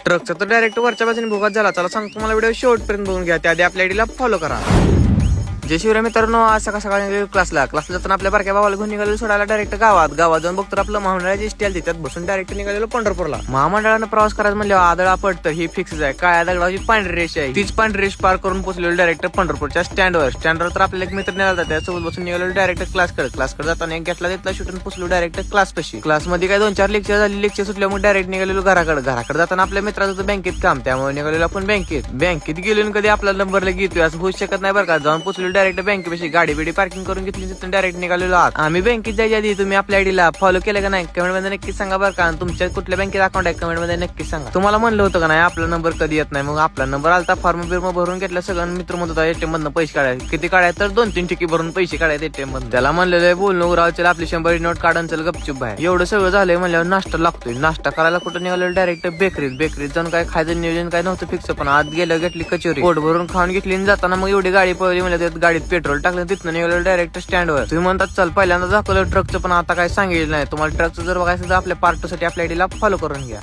ट्रकचा तर डायरेक्ट वरच्या बाजूने भोगात झाला. चला सांगतो तुम्हाला व्हिडिओ शेवटपर्यंत बघून घ्या. त्याआधी आपल्या आयडीला फॉलो करा. जय शिवराय मित्रांनो, आज सकाळ सकाळी क्लासला जाताना आपल्या बारक्या भावाला घेऊन निघालेलो सोडायला डायरेक्ट गावात जाऊन बघतो आपलं महामंडळाची स्टॅल त्यात बसून डायरेक्ट निघालेलो पंढरपूरला. महामंडळानं प्रवास करायचं म्हणलं आदळा पडतं ही फिक्स आहे. काळ्या दगडाची पांढरी रेष आहे, तीच पांढरी रेष पार करून पोहोचलेलो डायरेक्ट पंढरपूरच्या स्टँडवर तर आपल्याला एक मित्र निघाला त्यासोबत बसून निघालेलो डायरेक्ट क्लासकडे जाताना एक घेतला तिथला शूटून पोहोचलो डायरेक्ट क्लास पशी. क्लासमध्ये काय 2-4 लेक्चर झाली. लेक्चर सुटल्यामुळे डायरेक्ट निघालेलो घराकडे जाताना आपल्या मित्राचं होतं बँकेत काम, त्यामुळे निघालेलो आपण बँकेत गेलो. कधी आपला नंबरला घेतोय असं होऊ शकत नाही बरं का. जाऊन पोहोचलो डायरेक्ट बँकेपाशी, गाडी बिडी पार्किंग करून घेतली, तिथून डायरेक्ट निघालेलो आहात. आम्ही बँकेत जायच्या आधी तुम्ही आपल्या आयडीला फॉलो केलं का नाही कमेंट मध्ये नक्कीच सांगा बरं का. तुमच्या कुठल्या बँकेत अकाउंट आहे कमेंट मध्ये नक्कीच सांगा. तुम्हाला म्हणलं होतं का नाही आपला नंबर कधी येत नाही, मग आपला नंबर आलता. फॉर्म भरून घेतला सगळं. मित्र म्हणत होता एटीएम मधनं पैसे काढायचे. किती काढायचे तर 2-3 ठिकी भरून पैसे काढायचे एटीएम मधून. त्याला म्हणलेलं बोलणं उरावचल आपली 100 नोट काढून चल गपचूप बाहेर. एवढं सगळं झालंय म्हणल्यावर नाश्ता लागतोय. नाश्ता करायला कुठं निघालो डायरेक्ट बेकरीत जाऊन काय खायचं नियोजन काय नव्हतं फिक्स, पण आज गेलं घेतली कचोरी, पोट भरून खाऊन घेतली. जाताना मग एवढी गाडी पळली म्हणजे गाडीत पेट्रोल टाकलं, तिथनं निघालो डायरेक्ट स्टँडवर. तुम्ही म्हणतात चल पहिल्यांदा दाखवलं ट्रकचं, पण आता काय सांगितलं नाही तुम्हाला. ट्रकचं जर बघायचं तर आपल्या पार्ट 2 साठी आपल्या आयडीला फॉलो करून घ्या.